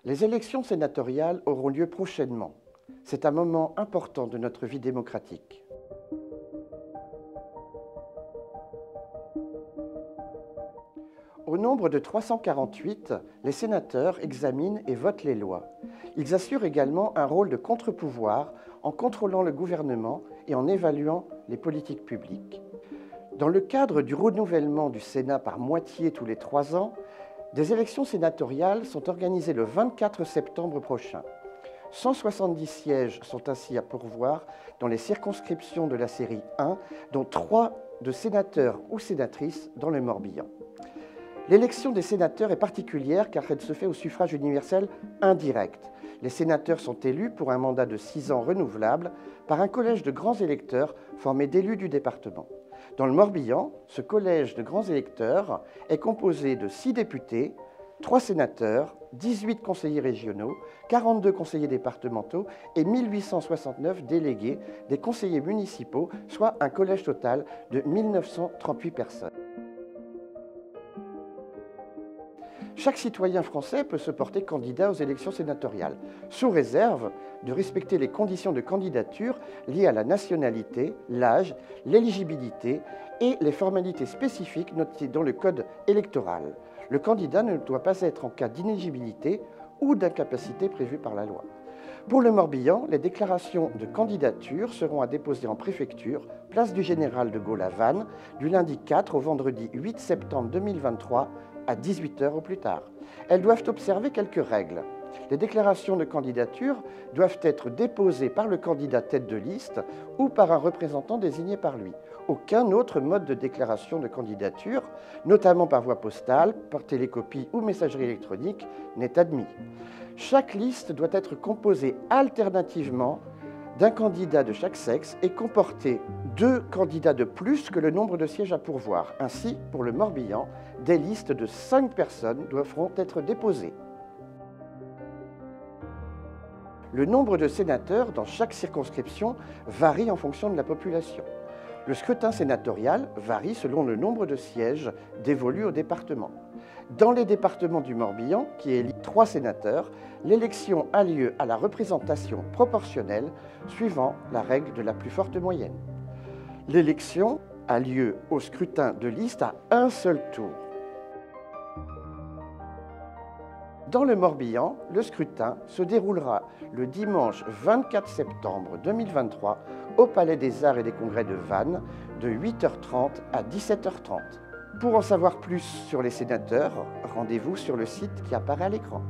Les élections sénatoriales auront lieu prochainement. C'est un moment important de notre vie démocratique. Au nombre de 348, les sénateurs examinent et votent les lois. Ils assurent également un rôle de contre-pouvoir en contrôlant le gouvernement et en évaluant les politiques publiques. Dans le cadre du renouvellement du Sénat par moitié tous les 3 ans, des élections sénatoriales sont organisées le 24 septembre prochain. 170 sièges sont ainsi à pourvoir dans les circonscriptions de la série 1, dont 3 de sénateurs ou sénatrices dans le Morbihan. L'élection des sénateurs est particulière car elle se fait au suffrage universel indirect. Les sénateurs sont élus pour un mandat de 6 ans renouvelable par un collège de grands électeurs formé d'élus du département. Dans le Morbihan, ce collège de grands électeurs est composé de 6 députés, 3 sénateurs, 18 conseillers régionaux, 42 conseillers départementaux et 1869 délégués des conseillers municipaux, soit un collège total de 1938 personnes. Chaque citoyen français peut se porter candidat aux élections sénatoriales, sous réserve de respecter les conditions de candidature liées à la nationalité, l'âge, l'éligibilité et les formalités spécifiques notées dans le code électoral. Le candidat ne doit pas être en cas d'inéligibilité ou d'incapacité prévue par la loi. Pour le Morbihan, les déclarations de candidature seront à déposer en préfecture, place du Général de Gaulle à Vannes, du lundi 4 au vendredi 8 septembre 2023 à 18 h au plus tard. Elles doivent observer quelques règles. Les déclarations de candidature doivent être déposées par le candidat tête de liste ou par un représentant désigné par lui. Aucun autre mode de déclaration de candidature, notamment par voie postale, par télécopie ou messagerie électronique, n'est admis. Chaque liste doit être composée alternativement d'un candidat de chaque sexe et comporter 2 candidats de plus que le nombre de sièges à pourvoir. Ainsi, pour le Morbihan, des listes de 5 personnes devront être déposées. Le nombre de sénateurs dans chaque circonscription varie en fonction de la population. Le scrutin sénatorial varie selon le nombre de sièges dévolus au département. Dans les départements du Morbihan, qui élit 3 sénateurs, l'élection a lieu à la représentation proportionnelle, suivant la règle de la plus forte moyenne. L'élection a lieu au scrutin de liste à un seul tour. Dans le Morbihan, le scrutin se déroulera le dimanche 24 septembre 2023 au Palais des Arts et des Congrès de Vannes de 8 h 30 à 17 h 30. Pour en savoir plus sur les sénateurs, rendez-vous sur le site qui apparaît à l'écran.